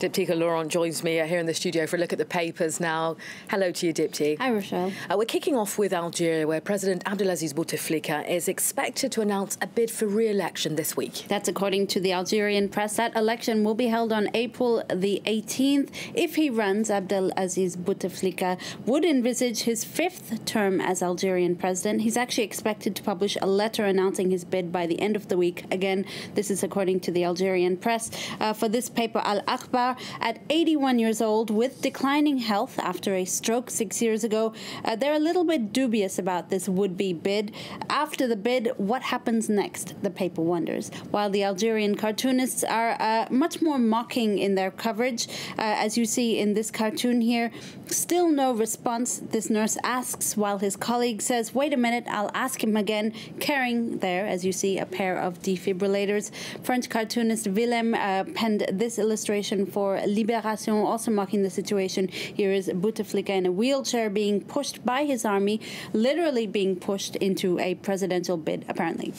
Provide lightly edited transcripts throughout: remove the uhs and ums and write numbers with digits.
Diptyque Laurent joins me here in the studio for a look at the papers now. Hello to you, Diptyque. Hi, Rochelle. We're kicking off with Algeria, where President Abdelaziz Bouteflika is expected to announce a bid for re-election this week. That's according to the Algerian press. That election will be held on April the 18th. If he runs, Abdelaziz Bouteflika would envisage his fifth term as Algerian president. He's actually expected to publish a letter announcing his bid by the end of the week. Again, this is according to the Algerian press. For this paper, Al-Akhbar, at 81 years old with declining health after a stroke 6 years ago, they're a little bit dubious about this would-be bid. After the bid, what happens next, the paper wonders. While the Algerian cartoonists are much more mocking in their coverage, as you see in this cartoon here, still no response, this nurse asks, while his colleague says, wait a minute, I'll ask him again, carrying there, as you see, a pair of defibrillators. French cartoonist Willem penned this illustration for Libération, also mocking the situation. Here is Bouteflika in a wheelchair being pushed by his army, literally being pushed into a presidential bid, apparently.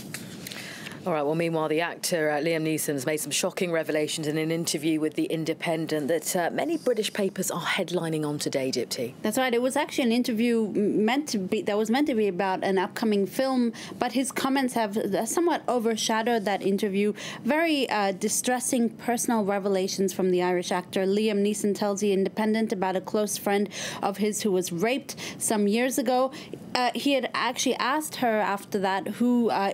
All right, well, meanwhile, the actor Liam Neeson has made some shocking revelations in an interview with The Independent that many British papers are headlining on today, Diptyque. That's right. It was actually an interview meant to be about an upcoming film, but his comments have somewhat overshadowed that interview. Very distressing personal revelations from the Irish actor. Liam Neeson tells The Independent about a close friend of his who was raped some years ago. He had actually asked her after that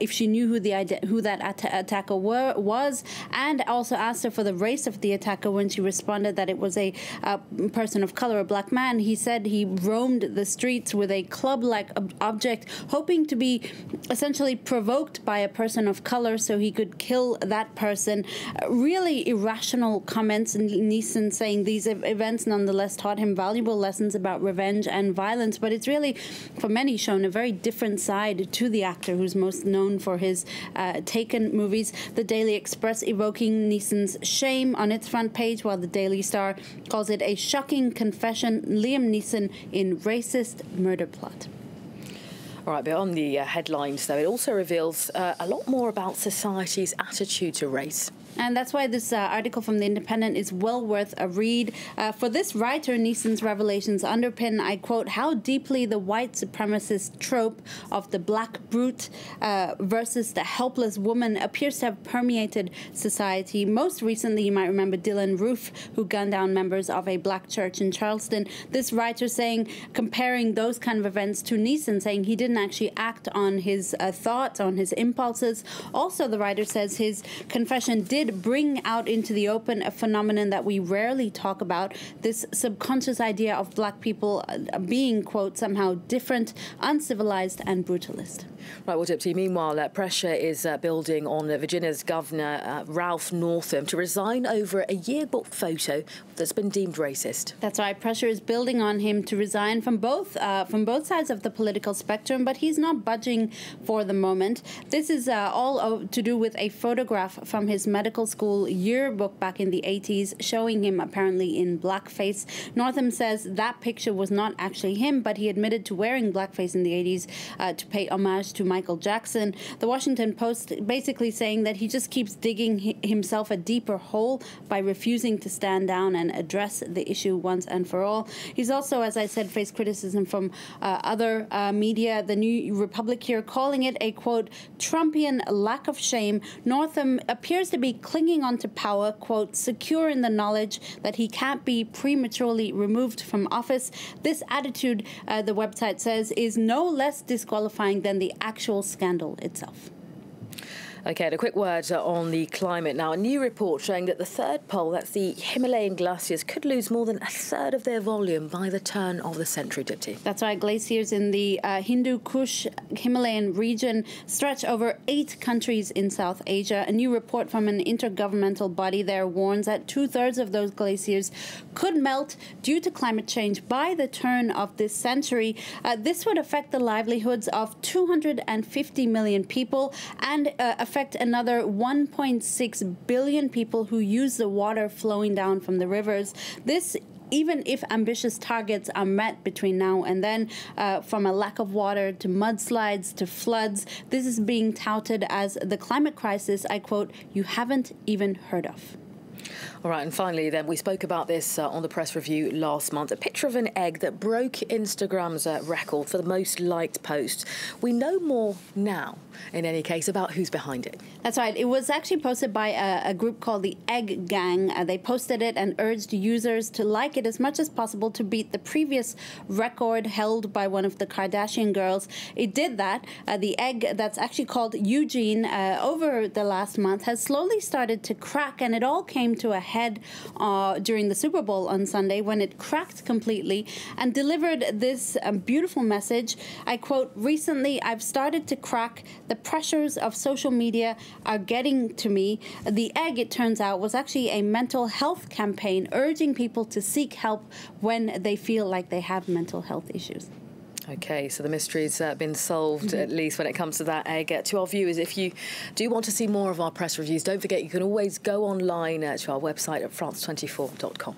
if she knew who that attacker was, and also asked her for the race of the attacker. When she responded that it was a person of color, a black man, he said he roamed the streets with a club-like object, hoping to be essentially provoked by a person of color so he could kill that person. Really irrational comments, and Neeson saying these events nonetheless taught him valuable lessons about revenge and violence, but it's really, for many, shown a very different side to the actor who's most known for his Taken movies. The Daily Express evoking Neeson's shame on its front page, while the Daily Star calls it a shocking confession. Liam Neeson in racist murder plot. All right, beyond the headlines, though, it also reveals a lot more about society's attitude to race. And that's why this article from The Independent is well worth a read. For this writer, Neeson's revelations underpin, I quote, how deeply the white supremacist trope of the black brute versus the helpless woman appears to have permeated society. Most recently, you might remember Dylan Roof, who gunned down members of a black church in Charleston. This writer comparing those kind of events to Neeson, saying he didn't actually act on his thoughts, on his impulses. Also, the writer says his confession did bring out into the open a phenomenon that we rarely talk about, this subconscious idea of black people being, quote, somehow different, uncivilized and brutalist. Right, well, Diptyque, meanwhile, pressure is building on Virginia's Governor Ralph Northam to resign over a yearbook photo that's been deemed racist. That's right. Pressure is building on him to resign from both sides of the political spectrum, but he's not budging for the moment. This is all to do with a photograph from his medical school yearbook back in the 80s, showing him apparently in blackface. Northam says that picture was not actually him, but he admitted to wearing blackface in the 80s to pay homage to Michael Jackson. The Washington Post basically saying that he just keeps digging himself a deeper hole by refusing to stand down and address the issue once and for all. He's also, as I said, faced criticism from other media. The New Republic here calling it a, quote, Trumpian lack of shame. Northam appears to be clinging on to power, quote, secure in the knowledge that he can't be prematurely removed from office. This attitude, the website says, is no less disqualifying than the actual scandal itself. OK, and a quick word on the climate now. A new report showing that the third pole, that's the Himalayan glaciers, could lose more than a third of their volume by the turn of the century, Diptyque. That's right. Glaciers in the Hindu Kush Himalayan region stretch over 8 countries in South Asia. A new report from an intergovernmental body there warns that 2/3 of those glaciers could melt due to climate change by the turn of this century. This would affect the livelihoods of 250 million people and affect another 1.6 billion people who use the water flowing down from the rivers. This, even if ambitious targets are met between now and then, from a lack of water to mudslides to floods, this is being touted as the climate crisis, I quote, you haven't even heard of. All right, and finally then, we spoke about this on the press review last month, a picture of an egg that broke Instagram's record for the most liked post. We know more now, in any case, about who's behind it. That's right. It was actually posted by a group called the Egg Gang. They posted it and urged users to like it as much as possible to beat the previous record held by one of the Kardashian girls. It did that. The egg that's actually called Eugene over the last month has slowly started to crack, and it all came to a head during the Super Bowl on Sunday when it cracked completely and delivered this beautiful message. I quote, "Recently, I've started to crack. The pressures of social media are getting to me." The egg, it turns out, was actually a mental health campaign urging people to seek help when they feel like they have mental health issues. OK, so the mystery's been solved, at least when it comes to that egg. To our viewers, if you do want to see more of our press reviews, don't forget you can always go online to our website at france24.com.